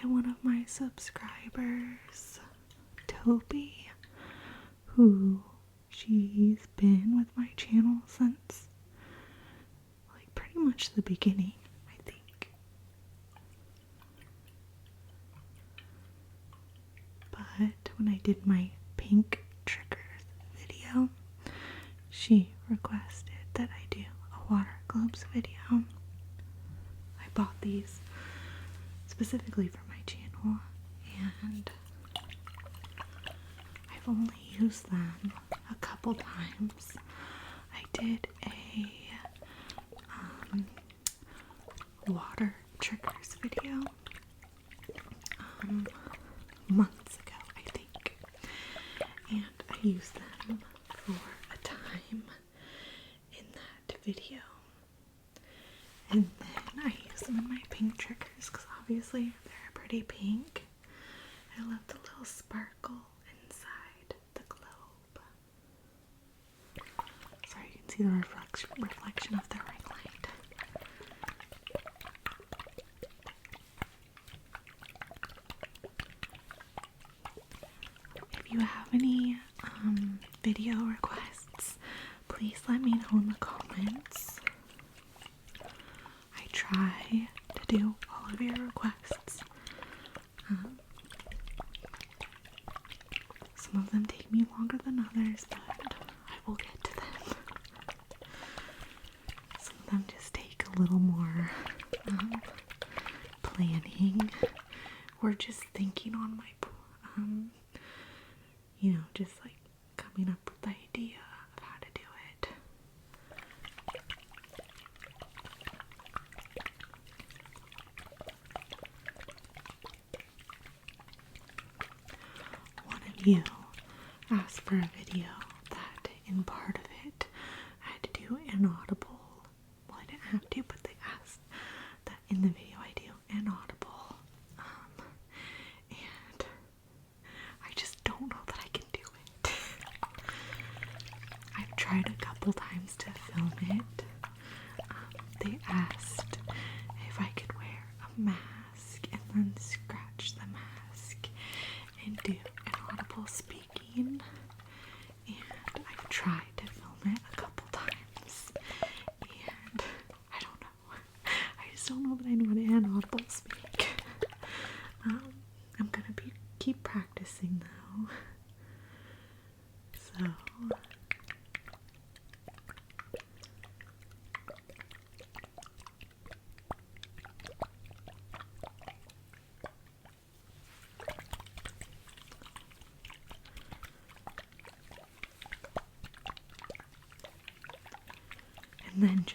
by one of my subscribers, Toby, who she's been with my channel since like pretty much the beginning, I think. But when I did my pink triggers video, she requested that I do a water globes video. I bought these specifically for my channel, and I've only used them a couple times. I did a water triggers video months ago, I think, and I used them for a time in that video, and then I used them in my pink triggers because obviously they're pretty pink. I love the little sparkle inside the globe. Sorry, you can see the reflection of the ring light. If you have any video requests, please let me know in the comments. I try to do all of your requests. Some of them take me longer than others, but I will get to them. Some of them just take a little more planning, or just thinking on my, just like coming up with the idea of how to do it. One of you asked for a video that in part of it I had to do inaudible. Well, I didn't have to, but they asked that in the video I do inaudible. And I just don't know that I can do it. I've tried a couple times to film it. They asked if I could wear a mask and then scratch the mask and do inaudible speaking, and I've tried to film it a couple times, and I don't know. I just don't know that I know how to inaudible speak. I'm gonna keep practicing though. So and then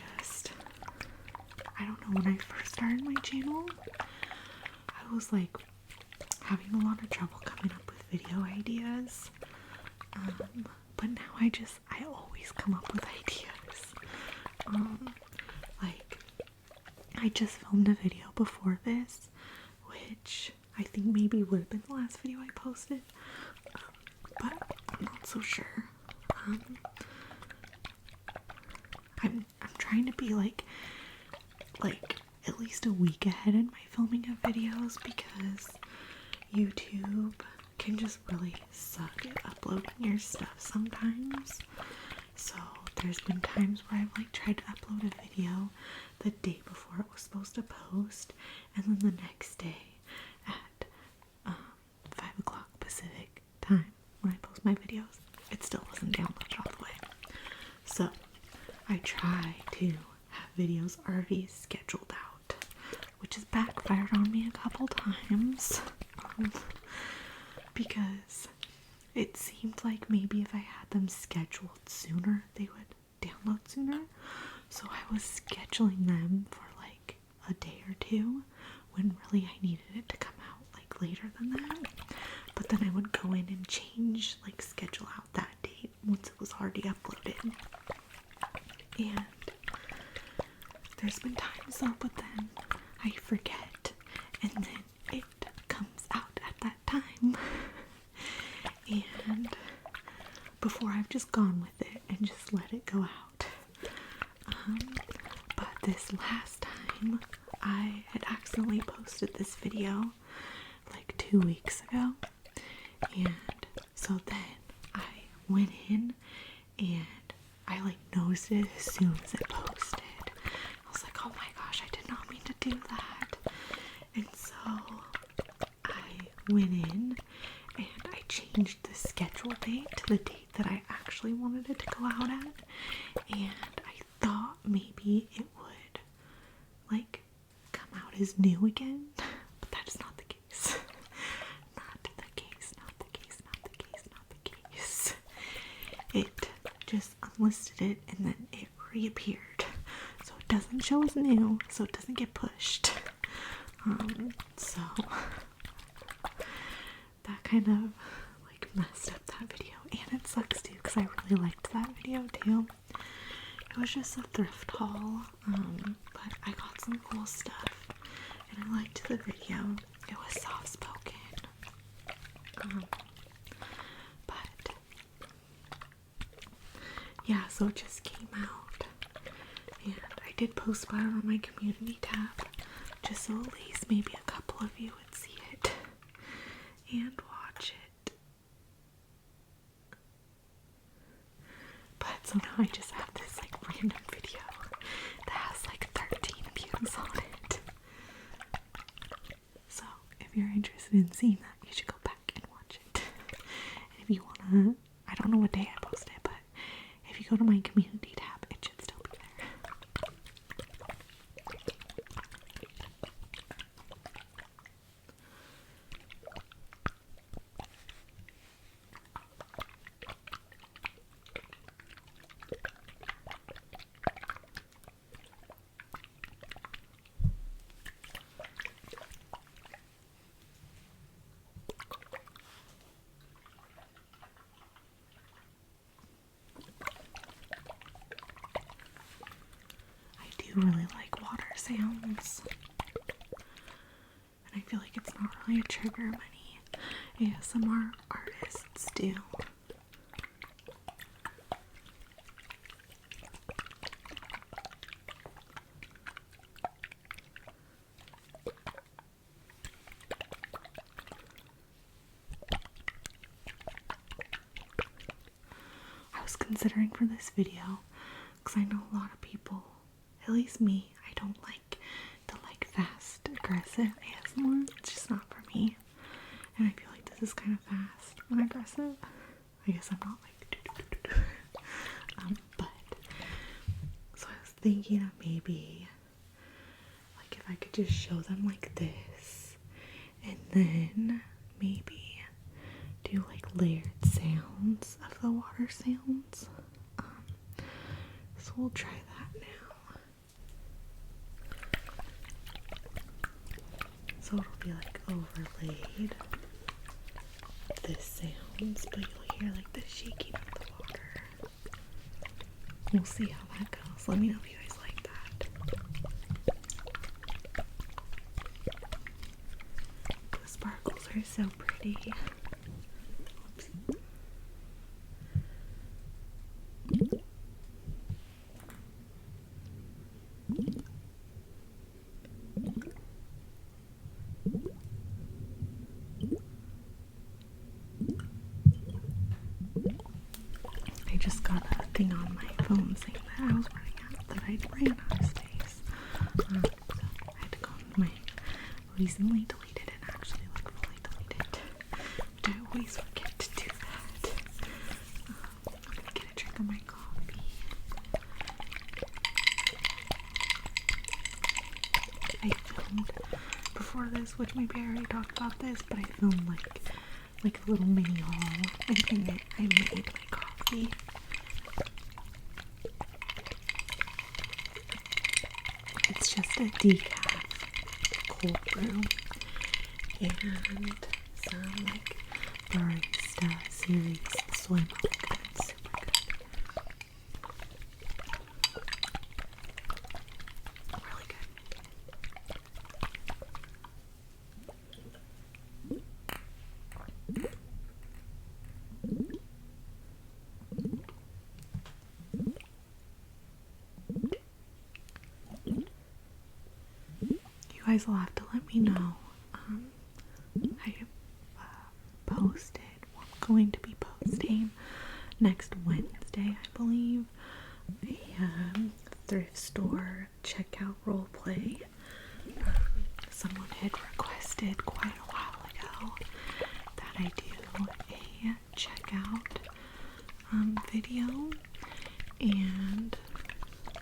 I don't know, when I first started my channel, I was like having a lot of trouble coming up with video ideas. But now I always come up with ideas. Like, I just filmed a video before this, which I think maybe would have been the last video I posted, but I'm not so sure. I'm trying to be like at least a week ahead in my filming of videos, because YouTube can just really suck at uploading your stuff sometimes. So there's been times where I've like tried to upload a video the day before it was supposed to post, and then the next day at 5 o'clock Pacific time when I post my videos, it still wasn't downloaded all the way. So I try to have videos already scheduled out, which has backfired on me a couple times, because it seemed like maybe if I had them scheduled sooner, they would download sooner. So I was scheduling them for like a day or two, when really I needed it to come out like later than that. But then I would go in and change, like schedule out that date once it was already uploaded. And there's been times though, but then I forget, and then it comes out at that time. And before I've just gone with it and just let it go out. But this last time I had accidentally posted this video, like 2 weeks ago. And so then I went in and I like noticed it as soon as it posted. I was like, oh my gosh, I did not mean to do that. And so I went in and I changed the schedule date to the date that I actually wanted it to go out at. And I thought maybe it would like come out as new again, but that is not the case. Not the case, not the case, not the case, not the case. It just unlisted it and then it reappeared. So it doesn't show as new, so it doesn't get pushed. So that kind of like messed up that video, and it sucks too because I really liked that video too. It was just a thrift haul, but I got some cool stuff and I liked the video. It was soft spoken, but yeah, so it just came out, and I did post about it on my community tab just so at least maybe a couple of you would see it and watch it. But so now I just have this like random video that has like 13 views on it. So if you're interested in seeing that, you should go back and watch it. And if you wanna, I don't know what day I posted it, but if you go to my community tab, it should still be there. I do really like water sounds, and I feel like it's not really a trigger many ASMR artists do. I was considering for this video, because I know a lot of people, at least me, I don't like the like fast aggressive ASMR. It's just not for me, and I feel like this is kind of fast and aggressive. I guess I'm not like but so I was thinking of maybe like if I could just show them like this and then maybe do like layered sounds of the water sounds. So we'll try that now. So it'll be like overlaid this sounds, but you'll hear like the shaking of the water. We'll see how that goes. Let me know if you guys like that. The sparkles are so pretty. Oops. I just got a thing on my phone saying that I was I ran out of space. So I had to go on my recently deleted and actually like fully deleted. But I always forget to do that. I'm gonna get a drink of my coffee. I filmed before this, which maybe I already talked about this, but I filmed like a little mini haul. I think I made my coffee. It's just a decaf cold brew and some like barista series soy milk. It's super good. Really good. You guys will have to let me know posted, well, I'm going to be posting next Wednesday, I believe, a thrift store checkout role play. Someone had requested quite a while ago that I do a checkout video, and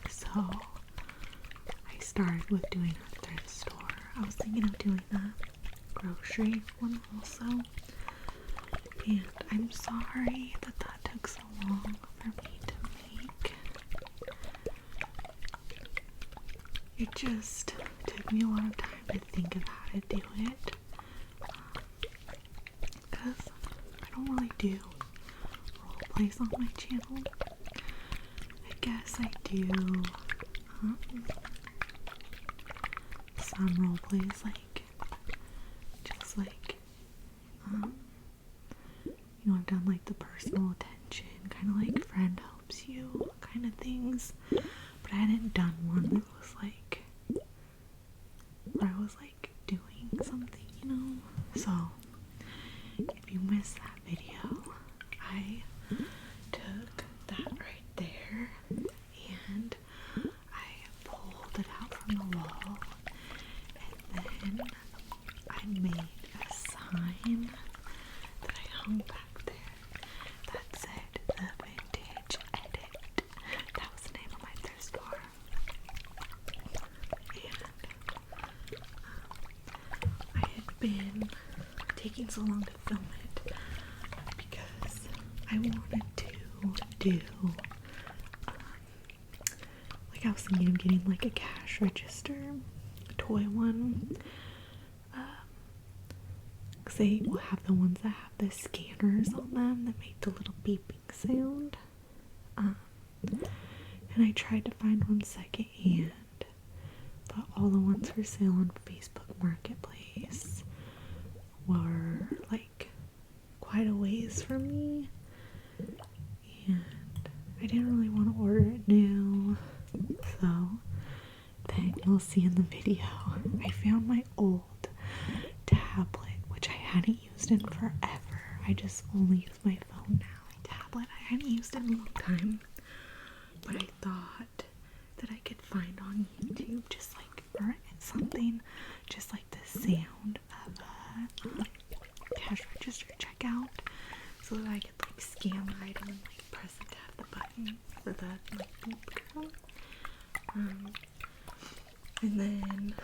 so I started with doing a thrift store. I was thinking of doing a grocery one also, and I'm sorry that that took so long for me to make. It just took me a lot of time to think of how to do it, because I don't really do role plays on my channel. I guess I do some role plays, like just like you know, I've done like the personal attention, kind of like friend helps you kind of things, but I hadn't done one that was like where I was like doing something, you know. So if you missed that video, I took that right there and I pulled it out from the wall, and then I made a sign that I hung back there that said The Vintage Edit. That was the name of my thrift store. And I had been taking so long to film it because I wanted to do like, I was thinking of getting like a cash register, a toy one, because they will have the ones that have the scanners on them that make the little beeping sound, and I tried to find one secondhand, but all the ones for sale on Facebook Marketplace were like quite a ways from me, and I didn't really want to order it new. So then you'll see in the video, I found my old tablet, which I hadn't used in forever. I just only use my phone now. My tablet I hadn't used in a long time, but I thought that I could find on YouTube just like, or something, just like the sound of a cash register checkout, so that I could like scan the item and like press it to have the button for the like beep girl. And then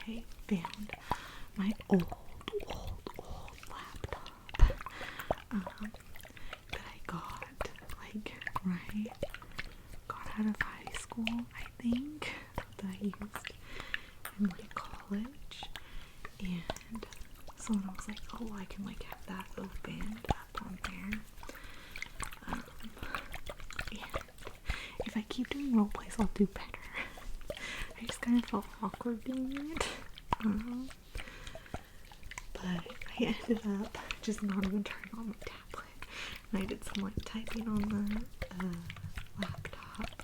I found my old laptop that I got like got out of high school, I think, that I used in like college. And so then I was like, oh, I can like have that opened up on there. And if I keep doing role plays, I'll do better. I just kind of felt awkward doing it. But I ended up just not even turning on my tablet, and I did some like typing on the laptop,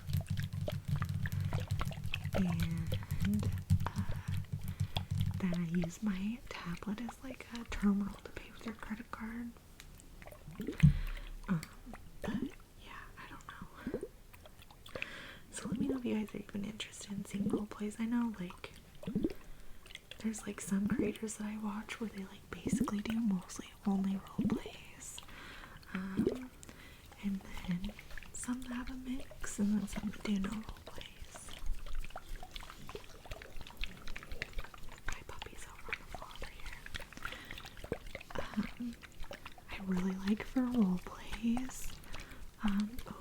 and then I use my tablet as like a terminal to pay with your credit card. But yeah, I don't know. So let me know if you guys are even interested in seeing role plays. I know like there's like some creators that I watch where they like basically do mostly only role plays, and then some that have a mix, and then some that do no role plays. My puppy's over on the floor here. I really like for role plays,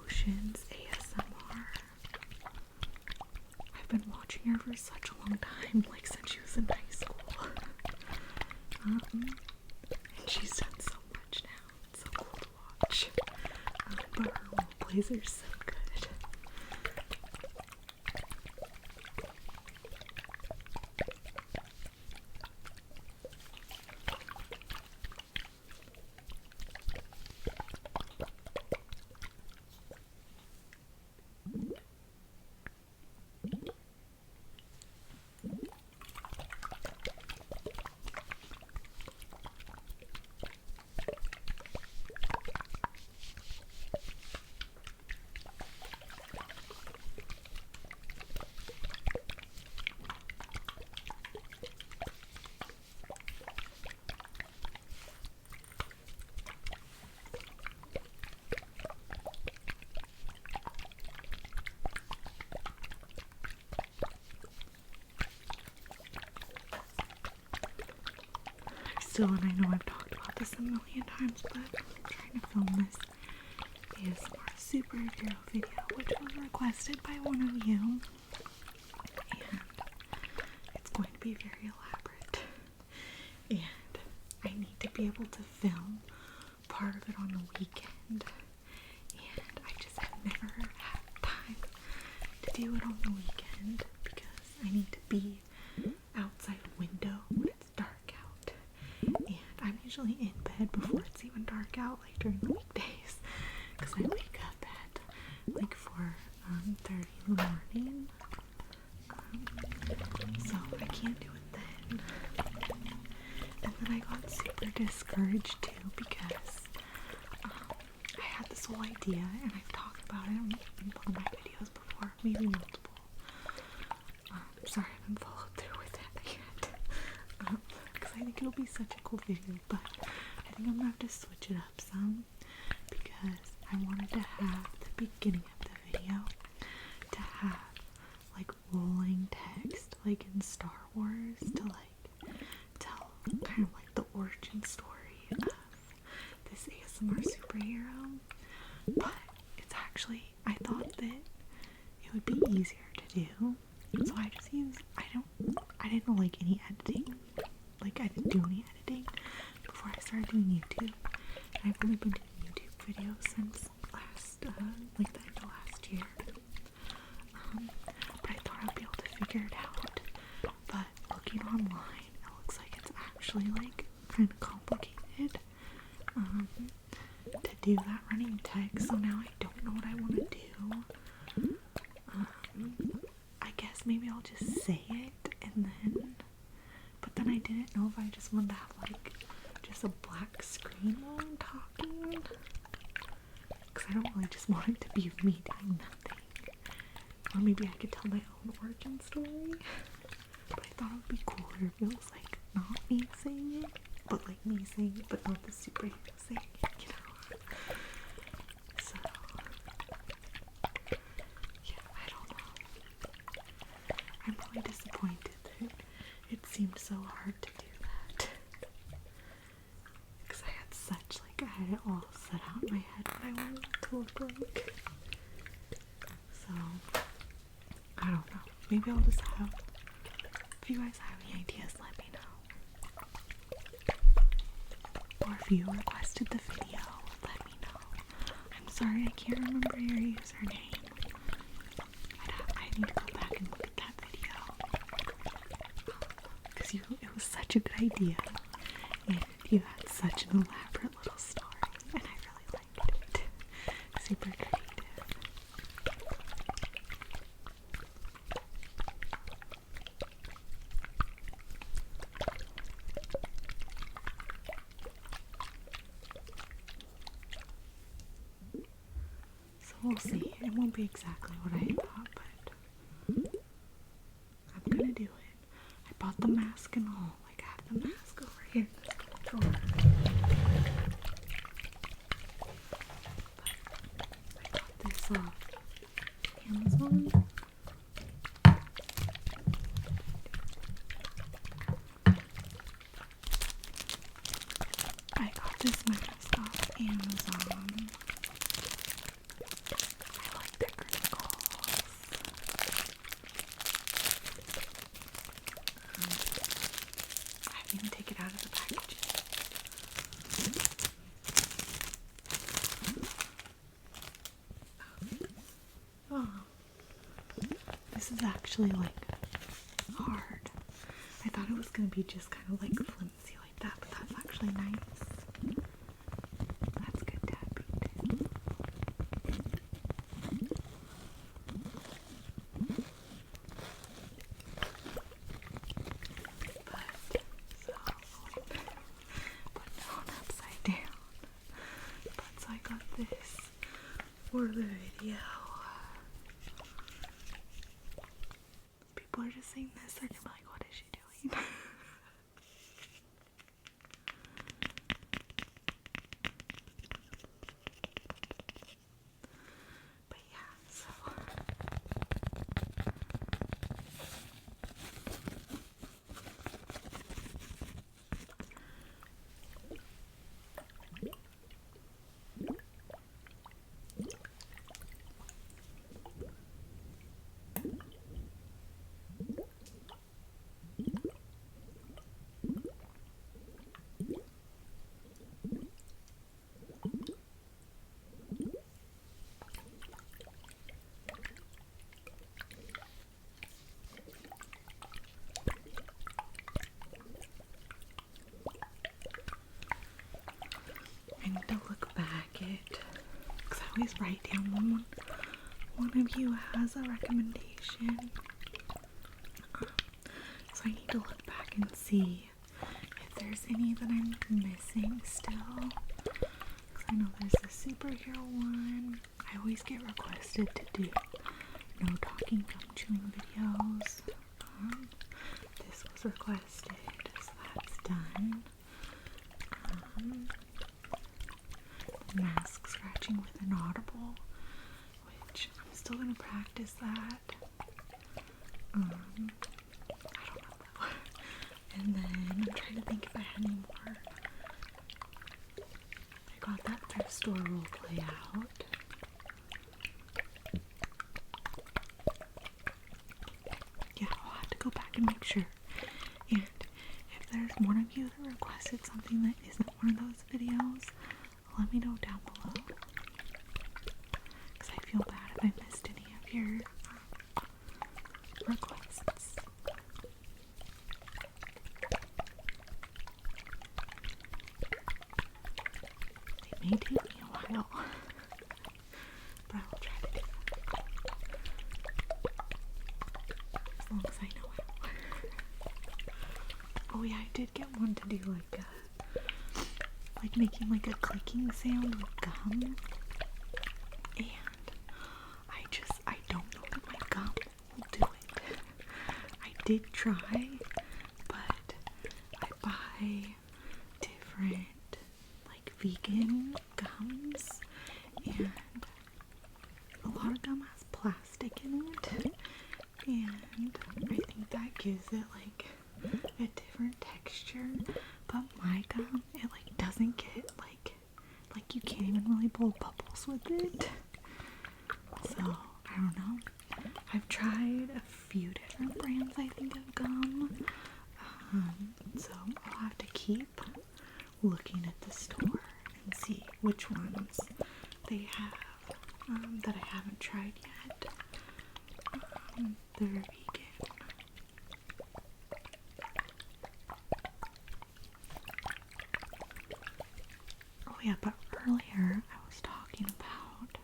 Ocean's ASMR. I've been watching her for such a long time, like since she was in high school. And she's done so much now. It's so cool to watch. But her role plays are so good. still, and I know I've talked about this a million times, but I'm trying to film this ASMR superhero video, which was requested by one of you, and it's going to be very elaborate, and I need to be able to film part of it on the weekend, and I just have never had time to do it on the weekend because I need to be outside a window when it's dark out, and I'm usually in bed before it's even dark out, like during the weekdays, because I wake up at like 4:30 in the morning, so I can't do it then. And then I got super discouraged too because I had this whole idea, and I've talked about it in one of my videos before, maybe multiple. Sorry, I haven't followed through with it yet, because I think it'll be such a cool video, but I think I'm gonna have to switch it up some, because I wanted to have the beginning of the video to have like rolling text, like in Star Wars, to like tell kind of like the origin story of this ASMR superhero, but it's actually, I thought that it would be easier to do, so I just I didn't know like any editing, like I didn't do any editing before I started doing YouTube. I've only been doing YouTube videos since like the end of last year, but I thought I'd be able to figure it out, but looking online, it looks like it's actually like kind of complicated to do that running text, so now I don't know what I want to do. I guess maybe I'll just say it, and then, but then I didn't know if I just wanted to have like just a black screen while I'm talking, because I don't really just want it to be me doing nothing, or maybe I could tell my own origin story, but I thought it would be cooler if it was like not me saying it, but like me saying it, but not the superhero saying it, you know? So, yeah, I don't know. I'm really disappointed that it seemed so hard to do that, because I had such, like, I had it all set out in my head what I wanted it to look like. So, I don't know. Maybe I'll just have, if you guys have any ideas, let me know. Or if you requested the video, let me know. I'm sorry, I can't remember your username. I need to go back and look at that video. Because it was such a good idea. And you had such an elaborate little story. And I really liked it. Super creative. So we'll see. It won't be exactly what I thought, but I'm gonna do it. I bought the mask and all. Like, I have the mask over here in this drawer. But I got this off Amazon. I got this mask off Amazon. I like the crinkles. I didn't even take it out of the package. Oh, this is actually like hard. I thought it was gonna be just kind of like flimsy like that, but that's actually nice. That's good tapping too. But so put it on upside down. But so I got this for the video. People are just saying this, they're gonna be like, what is she doing? But yeah, so always write down when one of you has a recommendation. So I need to look back and see if there's any that I'm missing still. Because I know there's a superhero one. I always get requested to do no talking gum chewing videos. This was requested, so that's done. Mask scratching with an audible, which I'm still gonna practice that. I don't know. And then I'm trying to think if I had any more. I got that thrift store role play out. Yeah, I'll have to go back and make sure. And if there's one of you that requested something that isn't one of those videos, let me know down below. Because I feel bad if I missed any of your requests. It may take me a while, but I will try to do that. As long as I know it. Oh yeah, I did get one to do like making like a clicking sound with gum. And I don't know that my gum will do it. I did try, but I buy different like vegan gums, and a lot of gum has plastic in it, and I think that gives it like a different texture. But my gum, it like doesn't get like you can't even really blow bubbles with it. So I don't know. I've tried a few different brands, I think, of gum. So I'll have to keep looking at the store and see which ones they have that I haven't tried yet. They're vegan. Oh yeah, but earlier I was talking about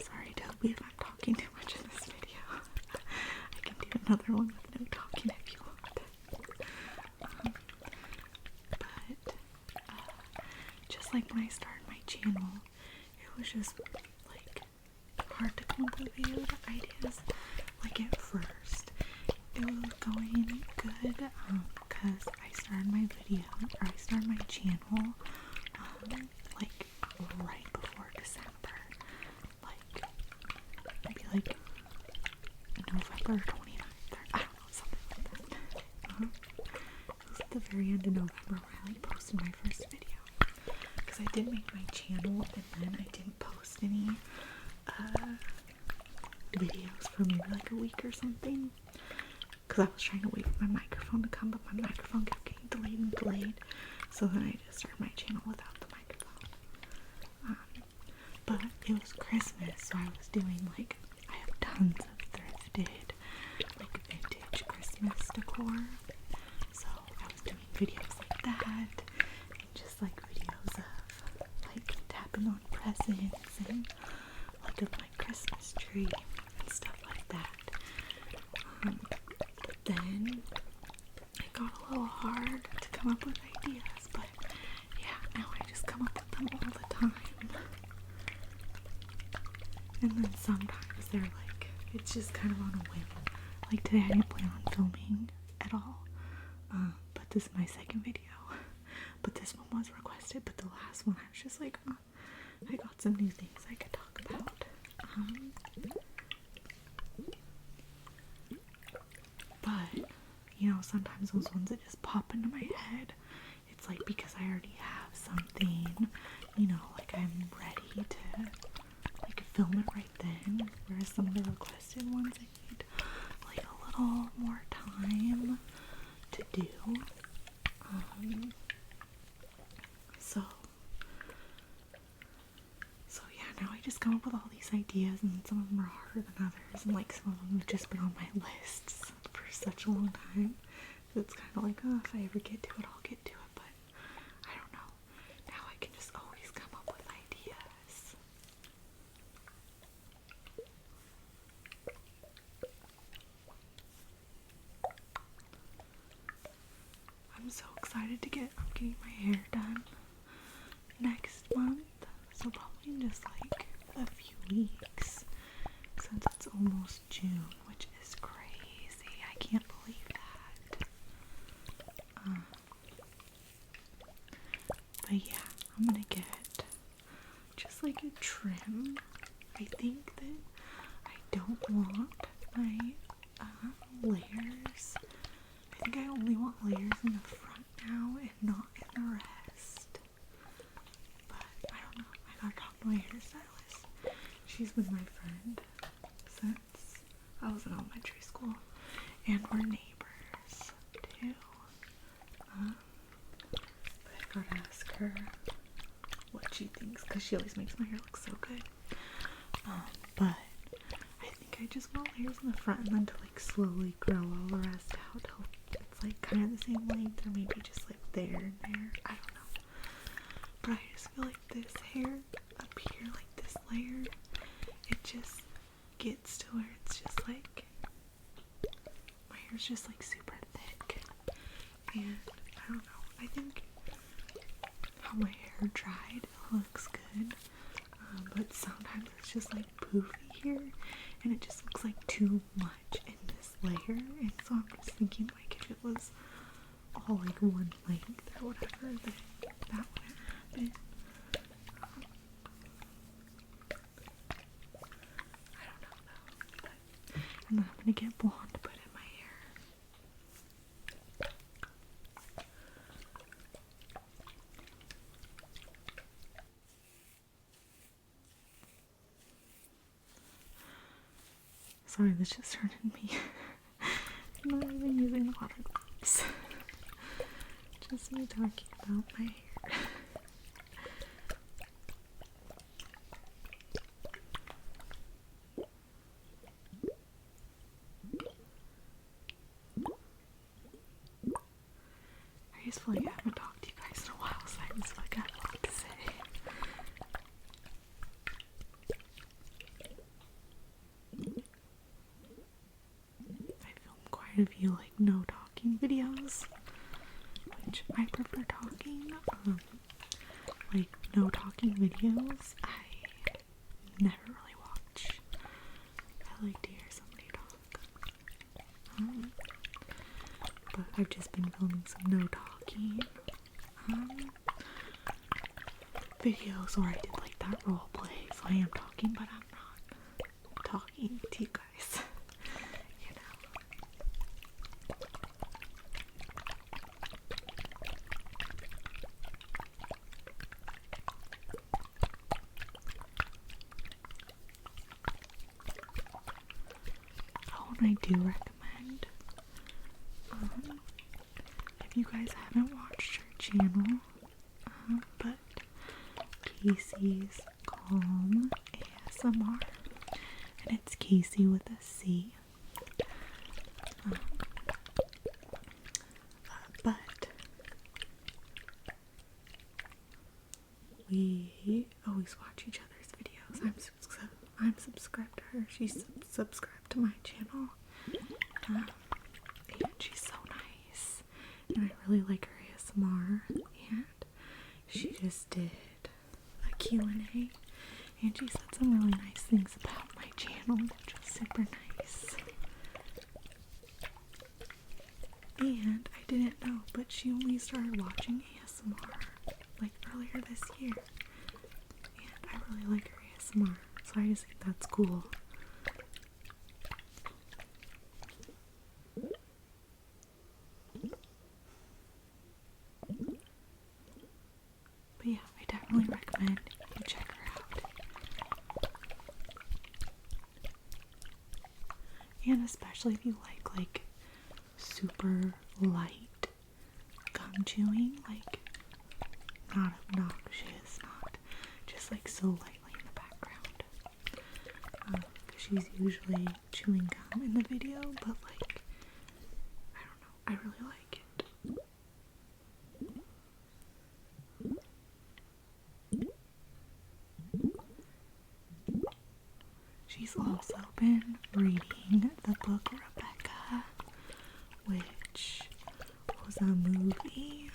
sorry Toby if I'm talking too much in this video. I can do another one with no talking if you want. But just like when I started my channel, it was just like hard to come up with video ideas. Like at first it was going good because I started my video, or I started my channel like right before December, like maybe like November 29th, or I don't know, something like that. It was at the very end of November when I like posted my first video, because I did make my channel and then I didn't post any videos for maybe like a week or something, because I was trying to wait for my microphone to come, but my microphone kept getting delayed and delayed, so then I just started my channel without the microphone. But it was Christmas, so I was doing like, I have tons of thrifted like vintage Christmas decor, so I was doing videos like that, and just like videos of like tapping on presents and like of my Christmas tree and stuff like that. But then it got a little hard to come up with ideas, but yeah, now I just come up with them all the time. And then sometimes they're like, it's just kind of on a whim. Like today I didn't plan on filming at all, but this is my second video. But this one was requested, but the last one I was just like, I got some new things I could talk about. But, you know, sometimes those ones that just pop into my head, it's like because I already have something, you know, like I'm ready to like film it right then, whereas some of the requested ones I need like a little more time to do. So yeah, now I just come up with all these ideas, and some of them are harder than others, and like some of them have just been on my lists for such a long time. So it's kind of like, oh, if I ever get to it, I'll get to it. But I'm getting my hair done next month, so probably in just like a few weeks, since it's almost June, which is crazy. I can't believe that. But yeah, I'm gonna get just like a trim. I think that I don't want my layers. I think I only want layers in the front now and not in the rest. But I don't know. I gotta talk to my hairstylist. She's been my friend since I was in elementary school, and we're neighbors too. But I gotta ask her what she thinks, because she always makes my hair look so good. But I think I just want layers in the front and then to like slowly grow all the rest out till it's like kind of the same length, or maybe just like there and there. I don't know. But I just feel like this hair up here, like this layer, it just gets to where it's just like my hair's just like super thick, and I don't know. I think how my hair dried looks good, but sometimes it's just like poofy here, and it just looks like too much in this layer. And so I'm just thinking, like, if it was all like one length or whatever, then that wouldn't happen. I don't know though. But, and then I'm gonna get blonde to put in my hair. Sorry, this just turned me. I'm not even using water gloves. Just me talking about my hair. I just feel like I haven't talked to you guys in a while, so I just feel like I have a lot to say. I filmed quite a few like no talking videos, which I prefer talking. Like no talking videos, I never really watch. I like to hear somebody talk. But I've just been filming some no talking videos where I did like that role play, so I am talking, but I'm not talking to you guys. You know. Oh, and I do recommend, if you guys haven't watched her channel, but Casey's Calm ASMR, and it's Casey with a C. But we always watch each other's videos. I'm subscribed to her. She's subscribed to my channel. And she's so nice. And I really like her ASMR. And she just did a Q&A. And she said some really nice things about my channel, which was super nice. And I didn't know, but she only started watching ASMR like earlier this year. And I really like her ASMR, so I just think that's cool. But yeah, I definitely recommend you check her out. And especially if you like super light gum chewing, like not obnoxious, not just like so lightly in the background. Because she's usually chewing gum in the video, but like, I don't know, I really like it. She's also been reading the book Rebecca, which was a movie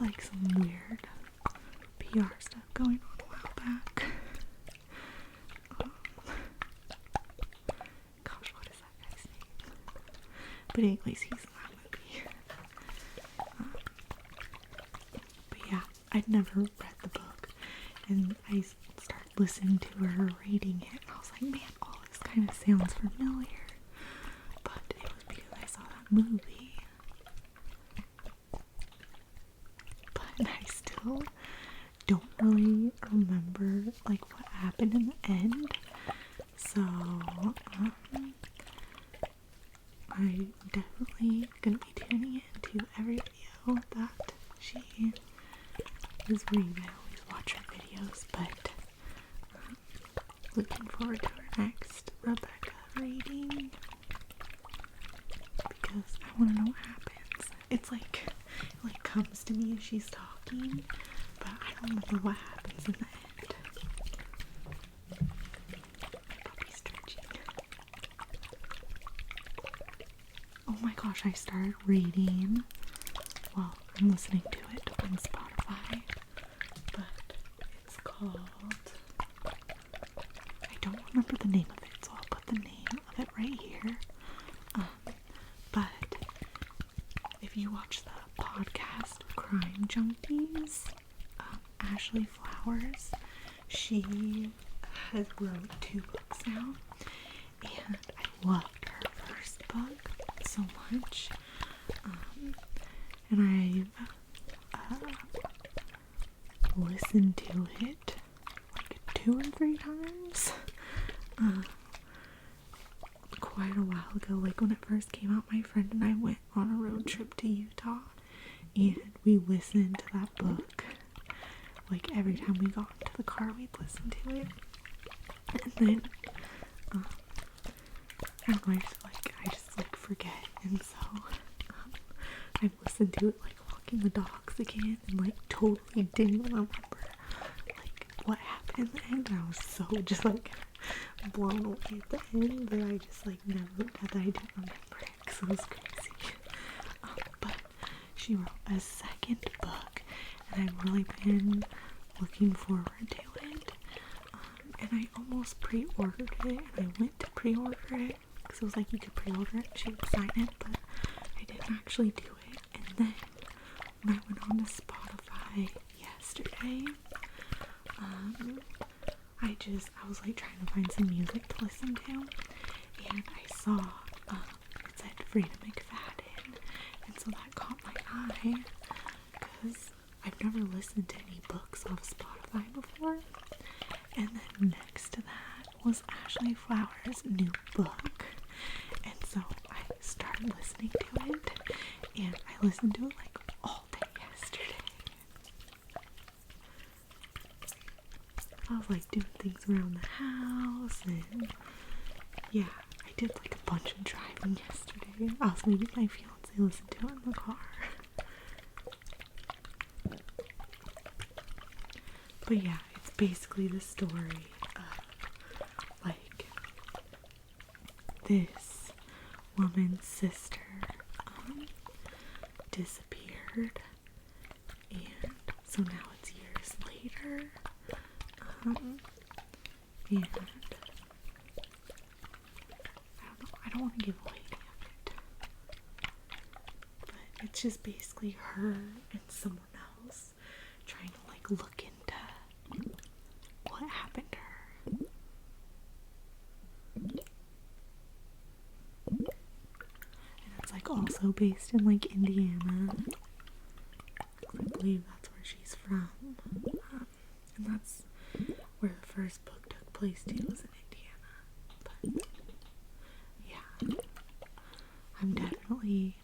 like some weird PR stuff going on a while back. Gosh, what is that guy's name? But anyways, he's in that movie. But yeah, I'd never read the book, and I started listening to her reading it, and I was like, man, all this kind of sounds familiar. But it was because I saw that movie. But I still don't really remember like what happened in the end. So I'm definitely gonna be tuning into every video that she is reading. I always watch her videos, but looking forward to her next Rebecca reading because I want to know what happens. It's like it like comes to me as she's talking, but I don't remember what happens in the end. My puppy's stretching. Oh my gosh, I started reading. Well, I'm listening to it on Spotify, but it's called, I don't remember the name of it, so I'll put the name of it right here. But if you watch the podcast Crime Junkies, Ashley Flowers, she has wrote 2 books now, and I loved her first book so much, and I've listened to it like 2 or 3 times. Quite a while ago, like when it first came out, my friend and I went on a road trip to Utah, and we listened to that book. Like every time we got into the car, we'd listen to it. And then I don't know, I just forget, and so I've listened to it like walking the dogs again, and like totally didn't remember like what happened in the end. And I was so just like blown away at the end that I just like never, that I didn't remember it because it was crazy. But she wrote a second book, and I've really been looking forward to it. And I almost pre-ordered it, and I went to pre-order it because it was like you could pre-order it and she would sign it, but I didn't actually do it. And then when I went on to Spotify yesterday, I was like trying to find some music to listen to, and I saw it said Frida McFadden, and so that caught my eye because I've never listened to any books off Spotify before. And then next to that was Ashley Flowers' new book, and so I started listening to it, and I listened to it like all day yesterday. I was like doing things around the house, and yeah, I did like a bunch of driving yesterday. I was making my fiance listen to it in the car. But yeah, it's basically the story of like this woman's sister disappeared, and so now it's years later, and I don't want to give away any of it, but it's just basically her and someone else trying to like look into what happened to her. And it's like also based in like Indiana. I believe that's where she's from. And that's where the first book took place too, was in Indiana. But yeah, I'm definitely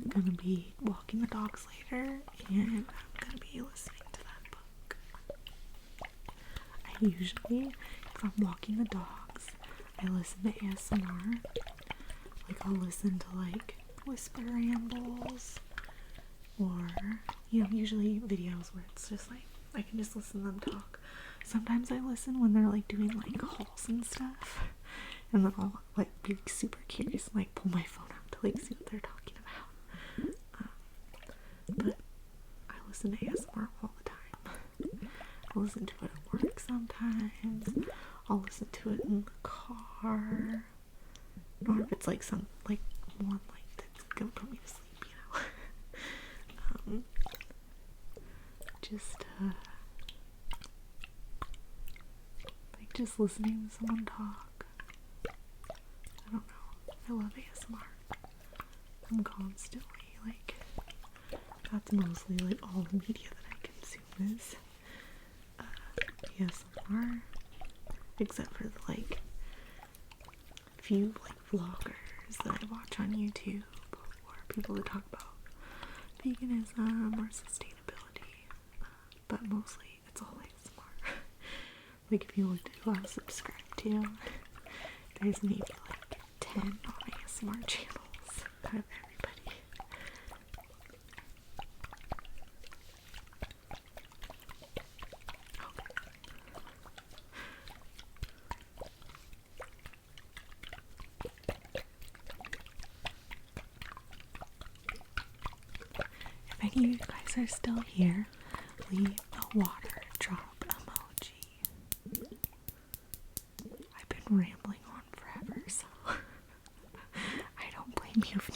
gonna be walking the dogs later, and I'm gonna be listening to that book. I usually, if I'm walking the dogs, I listen to ASMR. Like I'll listen to like whisper rambles, or usually videos where it's just like I can just listen to them talk. Sometimes I listen when they're like doing like hauls and stuff, and then I'll like be super curious and like pull my phone out to like see what they're talking about. But I listen to ASMR all the time. I listen to it at work sometimes. I'll listen to it in the car. Or if it's like some like one like that's gonna put me to sleep, you know. Just like just listening to someone talk. I don't know. I love ASMR. I'm constantly like, that's mostly like all the media that I consume is ASMR, except for the like few like vloggers that I watch on YouTube, or people that talk about veganism or sustainability, but mostly it's all ASMR. Like if you looked at who I subscribe to, there's maybe like 10 ASMR channels out of everybody. If any of you guys are still here, leave a water drop emoji. I've been rambling on forever, so I don't blame you if